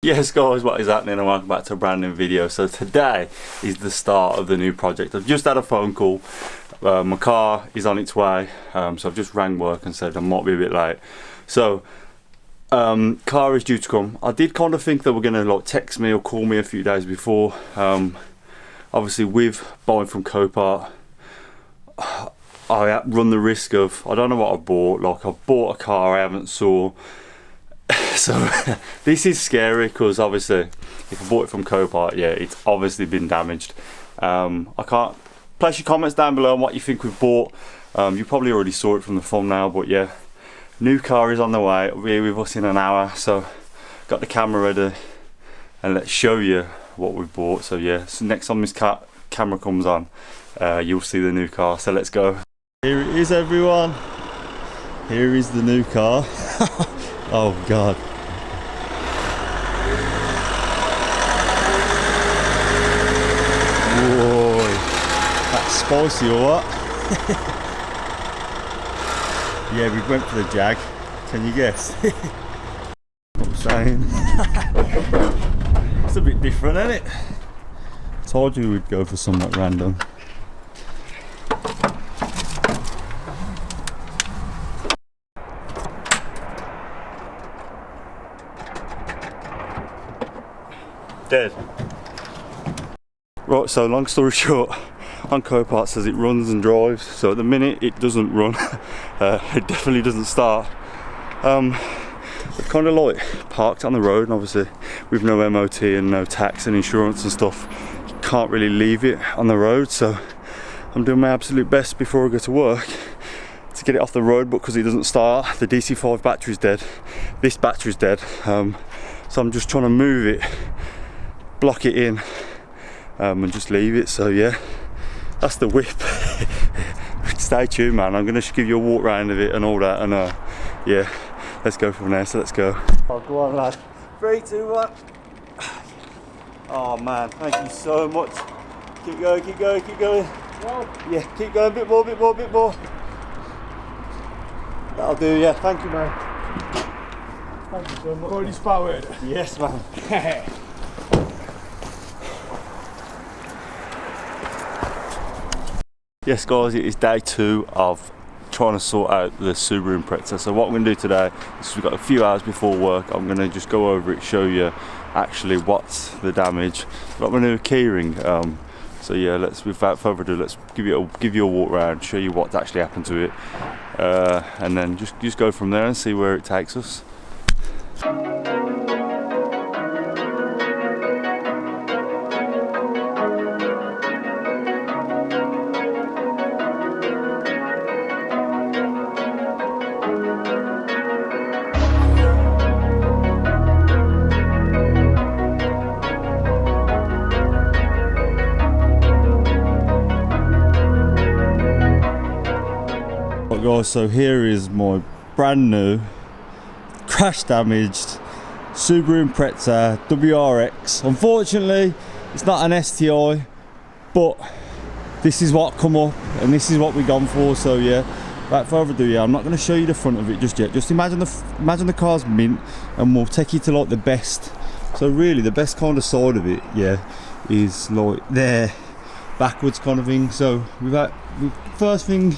Yes guys, what is happening and welcome back to a brand new video. So today is the start of the new project. I've just had a phone call. My car is on its way, so I've just rang work and said I might be a bit late. So car is due to come. I did kind of think they were going to like text me or call me a few days before. Obviously with buying from COPART, I run the risk of, I don't know what I bought. Like I've bought a car I haven't saw. So this is scary because obviously if I bought it from COPART, yeah, it's obviously been damaged. I can't place your comments down below on what you think we've bought. You probably already saw it from the thumbnail, but yeah, new car is on the way. It'll be with us in an hour, so got the camera ready and let's show you what we've bought. So yeah, so next time this camera comes on, you'll see the new car, so let's go. Here it is everyone, here is the new car. Oh god. Whoa, that's spicy or what? Yeah, we went for the Jag. Can you guess? What I'm saying? It's a bit different, isn't it? Told you we'd go for something random. Dead. Right, so long story short, on COPART says it runs and drives, so at the minute it doesn't run. It definitely doesn't start. It's kind of like parked on the road, and obviously with no MOT and no tax and insurance and stuff, you can't really leave it on the road. So I'm doing my absolute best before I go to work to get it off the road, but because it doesn't start, the DC5 battery's dead, this battery's dead, so I'm just trying to move it, block it in, and just leave it. So yeah, that's the whip. Stay tuned man, I'm going to give you a walk round of it and all that, and yeah, let's go from there. So let's go. Oh, go on lad, 3, 2, 1. Oh man, thank you so much. Keep going, keep going, keep going. Yeah, keep going, a bit more, bit more, bit more. That'll do, yeah, thank you man. Thank you so much. Fully powered. Yes man. Yes guys, it is day 2 of trying to sort out the Subaru Impreza. So what I'm going to do today is, we've got a few hours before work, I'm going to just go over it, show you actually what's the damage. I've got my new keyring, so yeah, let's, without further ado, let's give you a walk around, show you what's actually happened to it, and then just go from there and see where it takes us. Guys, so here is my brand new crash damaged Subaru Impreza WRX. Unfortunately it's not an STI, but this is what come up and this is what we've gone for. So yeah, without further ado, yeah, I'm not going to show you the front of it just yet. Just imagine the car's mint, and we'll take you to like the best. So really the best kind of side of it, yeah, is like there backwards kind of thing. So first thing,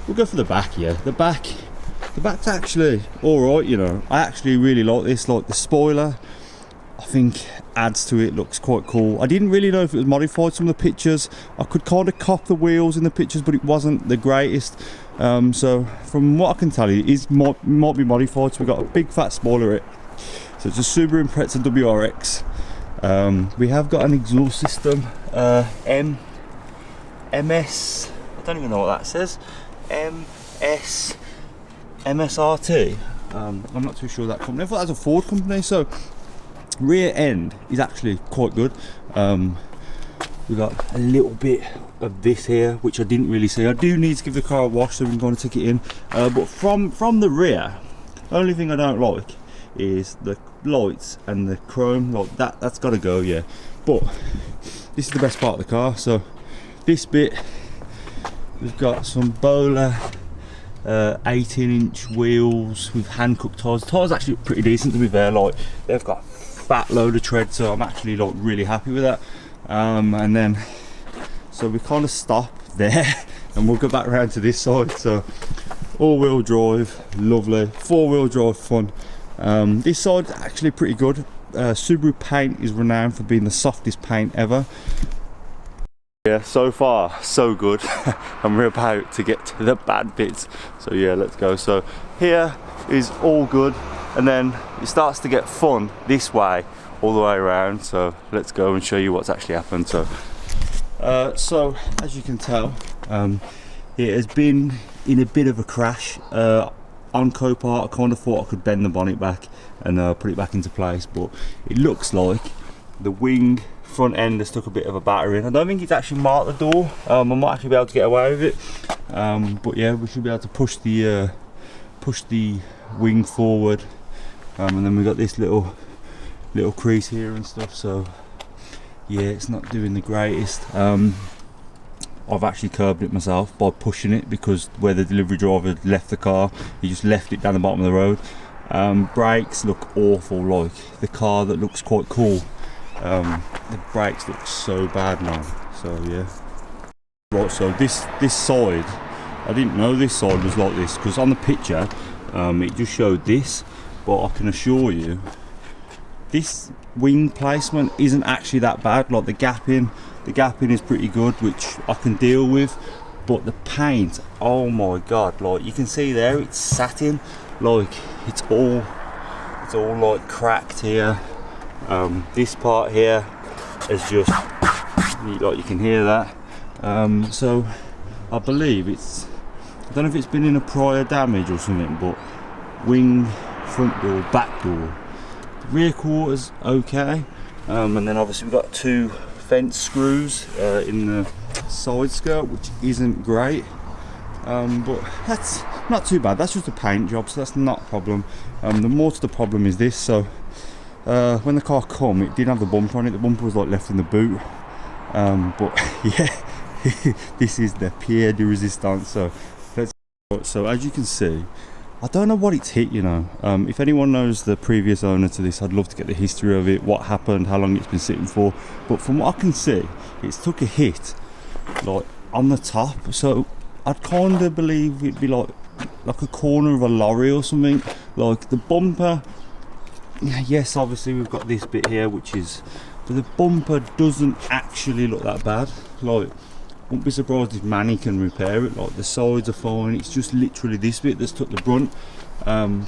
we'll go for the back. Yeah, the back's actually alright, you know. I actually really like this, like the spoiler, I think adds to it, looks quite cool. I didn't really know if it was modified. Some of the pictures, I could kind of cop the wheels in the pictures, but it wasn't the greatest. So from what I can tell you, it might be modified. So we've got a big fat spoiler it. So it's a Subaru Impreza WRX. We have got an exhaust system, MS, I don't even know what that says. MSRT. I'm not too sure that company. I thought that was a Ford company. So rear end is actually quite good. We've got a little bit of this here, which I didn't really see. I do need to give the car a wash, so we're going to take it in. But from the rear, the only thing I don't like is the lights and the chrome. Like that's got to go, yeah. But this is the best part of the car. So this bit, we've got some Bowler 18-inch wheels with hand-cut tyres. The tyres actually look pretty decent to be fair. Like they've got fat load of tread, so I'm actually like really happy with that. And then so we kind of stop there and we'll go back around to this side. So all-wheel drive, lovely. Four-wheel drive, fun. This side's actually pretty good. Subaru paint is renowned for being the softest paint ever. Yeah, so far so good. And we're about to get to the bad bits, so yeah, let's go. So here is all good, and then it starts to get fun this way all the way around. So let's go and show you what's actually happened. So as you can tell, it has been in a bit of a crash on COPART. I kind of thought I could bend the bonnet back and put it back into place, but it looks like the wing front end has took a bit of a battering. I don't think it's actually marked the door. I might actually be able to get away with it, but yeah, we should be able to push the wing forward, and then we've got this little crease here and stuff. So yeah, it's not doing the greatest. I've actually curbed it myself by pushing it, because where the delivery driver left the car, he just left it down the bottom of the road. Brakes look awful. Like the car that looks quite cool, the brakes look so bad now. So yeah. Right, so this side, I didn't know this side was like this, because on the picture it just showed this, but I can assure you this wing placement isn't actually that bad. Like the gapping is pretty good, which I can deal with, but the paint, oh my god, like you can see there, it's satin, like it's all like cracked here. This part here is just like, you can hear that. So I believe I don't know if it's been in a prior damage or something, but wing, front door, back door, rear quarters okay, and then obviously we've got two fence screws in the side skirt, which isn't great, but that's not too bad. That's just a paint job, so that's not a problem. The more to the problem is this. So when the car come, it did have the bumper on it. The bumper was like left in the boot, but yeah, this is the pied de resistance. So as you can see, I don't know what it's hit, you know. If anyone knows the previous owner to this, I'd love to get the history of it, what happened, how long it's been sitting for. But from what I can see, it's took a hit like on the top. So I'd kind of believe it'd be like a corner of a lorry or something. Like the bumper, yes, obviously we've got this bit here, which is, but the bumper doesn't actually look that bad. Like, wouldn't be surprised if Manny can repair it. Like the sides are fine, it's just literally this bit that's took the brunt.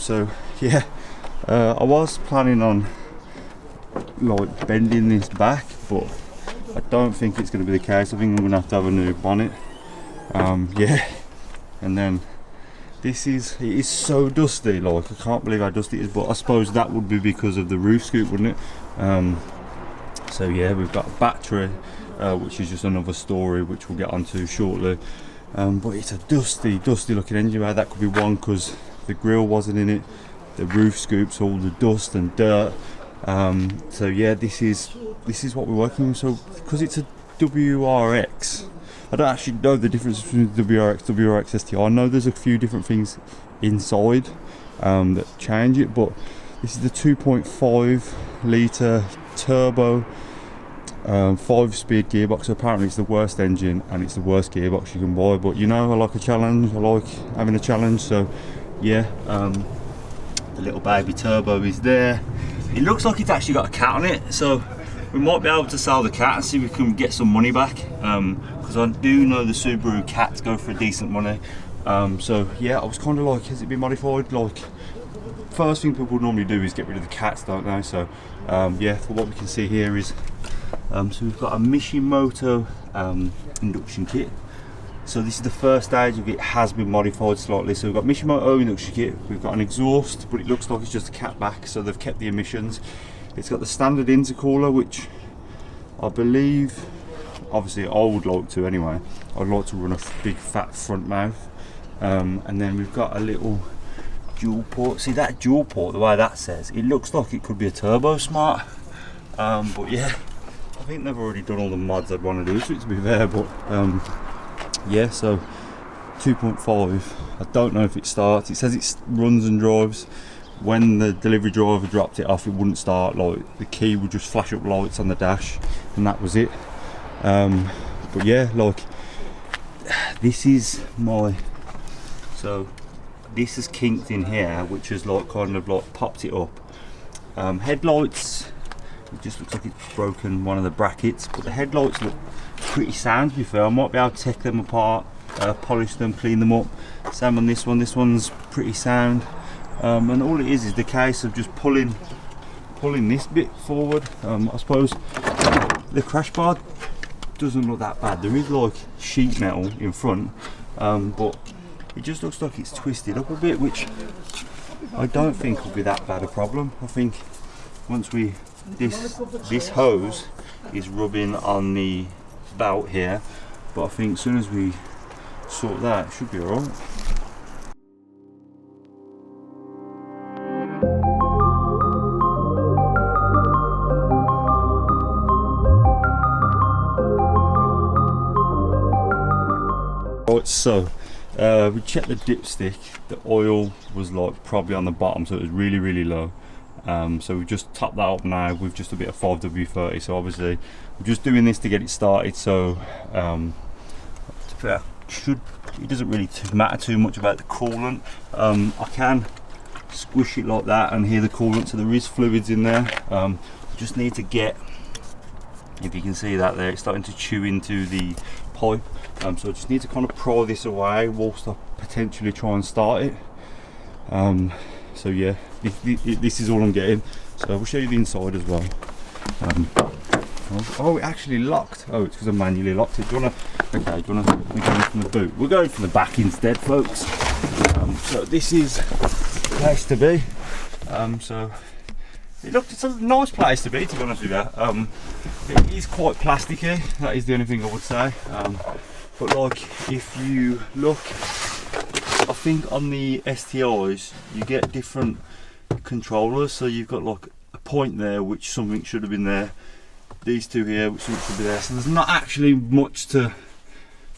So yeah, I was planning on like bending this back, but I don't think it's going to be the case. I think I'm going to have a new bonnet. Yeah, and then it is so dusty, like I can't believe how dusty it is, but I suppose that would be because of the roof scoop, wouldn't it? So yeah, we've got a battery, which is just another story which we'll get onto shortly, but it's a dusty looking engine bay. That could be one because the grille wasn't in it, the roof scoops all the dust and dirt. So yeah, this is what we're working with. So because it's a WRX, I don't actually know the difference between the WRX STI. I know there's a few different things inside that change it, but this is the 2.5 litre turbo 5-speed gearbox. So apparently it's the worst engine and it's the worst gearbox you can buy, but you know, I like a challenge, I like having a challenge. So yeah, the little baby turbo is there. It looks like it's actually got a cat on it, so we might be able to sell the cat and see if we can get some money back, because I do know the Subaru cats go for decent money. So yeah, I was kind of like, has it been modified? Like, first thing people normally do is get rid of the cats, don't they? So yeah, for what we can see here is, so we've got a Mishimoto induction kit. So this is the first stage of it, has been modified slightly. So we've got Mishimoto induction kit, we've got an exhaust, but it looks like it's just a cat back, so they've kept the emissions. It's got the standard intercooler, which I believe, obviously I would like to anyway, I'd like to run a big fat front mouth. And then we've got a little dual port. See that dual port, the way that says, it looks like it could be a turbo smart. But yeah, I think they've already done all the mods I'd want to do to it, to be fair. But yeah, so 2.5, I don't know if it starts. It says it runs and drives. when the delivery driver dropped it off, it wouldn't start. Like the key would just flash up lights on the dash, and that was it. But yeah, like this is my, so this is kinked in here, which has like kind of like popped it up. Headlights, it just looks like it's broken one of the brackets, but the headlights look pretty sound, to be fair. I might be able to take them apart, polish them, clean them up. Same on this one. This one's pretty sound. And all it is the case of just pulling this bit forward. I suppose the crash bar doesn't look that bad. There is like sheet metal in front, but it just looks like it's twisted up a bit, which I don't think will be that bad a problem. I think once this hose is rubbing on the belt here, but I think as soon as we sort that, it should be alright. Right, so we checked the dipstick. The oil was like probably on the bottom, so it was really low. So we've just topped that up now with just a bit of 5W30. So obviously we're just doing this to get it started. So it doesn't really matter too much about the coolant. I can squish it like that and hear the coolant, so there is fluids in there. Just need to get, if you can see that there, it's starting to chew into the pipe. So I just need to kind of pry this away whilst I potentially try and start it. So yeah, this is all I'm getting. So we'll show you the inside as well. Oh, it actually locked. Oh, it's because I manually locked it. Do you wanna? Okay, do you wanna? We're going from the boot. We're going from the back instead, folks. So this is the place to be. So it's a nice place to be be honest with you. It is quite plasticky. That is the only thing I would say. But like, if you look, I think on the STIs you get different controllers. So you've got like a point there which something should have been there. These two here which something should be there. So there's not actually much to,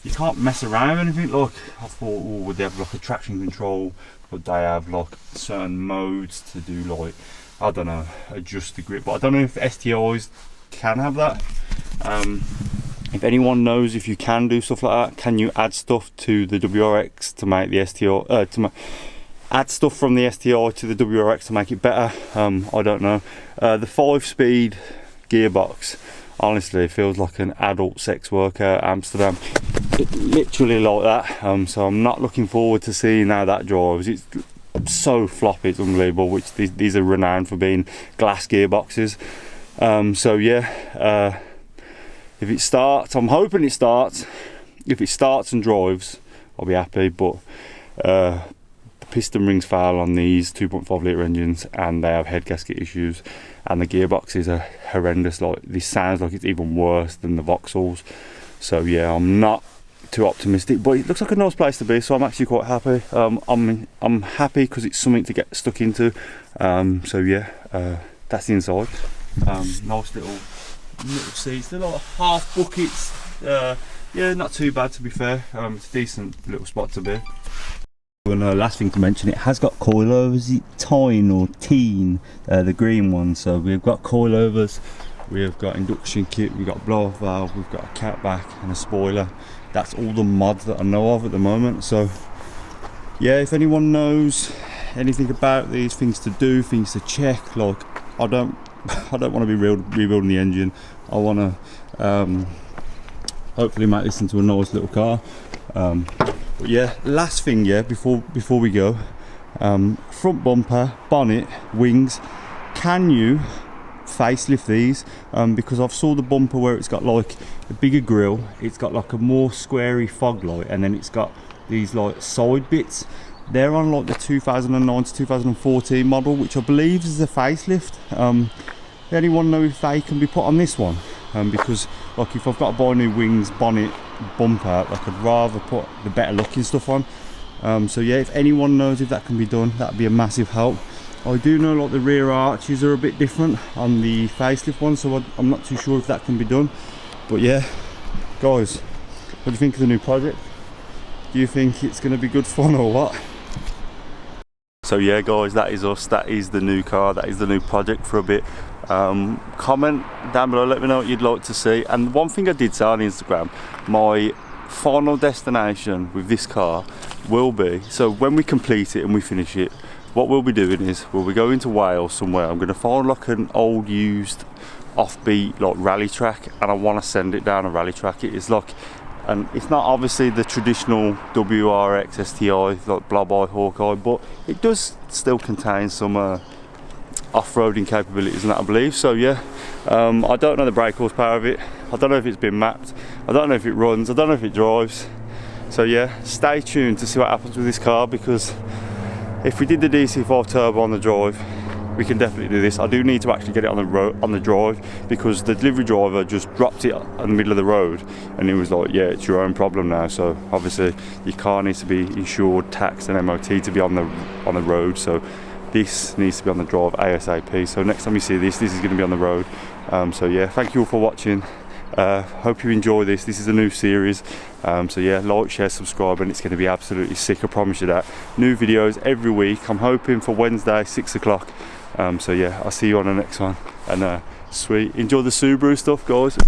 you can't mess around with anything. Like I thought, oh, would they have like a traction control? Would they have like certain modes to do, like, I don't know, adjust the grip? But I don't know if STIs can have that. If anyone knows if you can do stuff like that, can you add stuff to the WRX to make the STI, add stuff from the STI to the WRX to make it better? I don't know. The 5-speed gearbox honestly feels like an adult sex worker at Amsterdam. Literally like that. So I'm not looking forward to seeing how that drives. It's so floppy, it's unbelievable, which these are renowned for being glass gearboxes. So yeah, if it starts, I'm hoping it starts. If it starts and drives, I'll be happy. But the piston rings fail on these 2.5 litre engines, and they have head gasket issues, and the gearboxes are horrendous. Like, this sounds like it's even worse than the Vauxhalls. So yeah, I'm not too optimistic, but it looks like a nice place to be, so I'm actually quite happy. I'm happy because it's something to get stuck into. So yeah, that's the inside. Nice little seats. They're like half buckets. Yeah, not too bad, to be fair. It's a decent little spot to be. And last thing to mention, it has got coilovers. Tine or teen, the green one. So we've got coilovers, we've got induction kit, we've got blow off valve, we've got a catback and a spoiler. That's all the mods that I know of at the moment. So yeah, if anyone knows anything about these, things to do, things to check, like, I don't want to be rebuilding the engine. I want to hopefully make this into a nice little car. But yeah, last thing, yeah, before we go, front bumper, bonnet, wings, can you facelift these? Because I've saw the bumper where it's got like a bigger grille, it's got like a more squarey fog light, and then it's got these like side bits. They're on like the 2009 to 2014 model, which I believe is a facelift. Anyone know if they can be put on this one? Because like, if I've got to buy new wings, bonnet, bumper, like, I'd rather put the better looking stuff on. So yeah, if anyone knows if that can be done, that'd be a massive help. I do know like the rear arches are a bit different on the facelift one, so I'm not too sure if that can be done. But yeah, guys, what do you think of the new project? Do you think it's going to be good fun or what? So yeah guys, that is us, that is the new car, that is the new project for a bit. Comment down below, let me know what you'd like to see. And one thing I did say on Instagram, my final destination with this car will be, so when we complete it and we finish it, what we'll be doing is we'll be going to Wales somewhere. I'm going to find like an old used offbeat like rally track, and I want to send it down a rally track. It is like, and it's not obviously the traditional WRX STI like Blob Eye Hawkeye, but it does still contain some off-roading capabilities and that, I believe. So yeah, I don't know the brake horsepower of it, I don't know if it's been mapped, I don't know if it runs, I don't know if it drives. So yeah, stay tuned to see what happens with this car, because if we did the DC5 turbo on the drive, we can definitely do this. I do need to actually get it on the drive, because the delivery driver just dropped it in the middle of the road and he was like, yeah, it's your own problem now. So obviously your car needs to be insured, taxed and MOT to be on the road. So this needs to be on the drive ASAP. So next time you see this is going to be on the road. So yeah, thank you all for watching. Hope you enjoy this. This is a new series. So yeah, like, share, subscribe, and it's going to be absolutely sick, I promise you that. New videos every week. I'm hoping for Wednesday 6 o'clock. So yeah, I'll see you on the next one, and sweet, enjoy the Subaru stuff guys.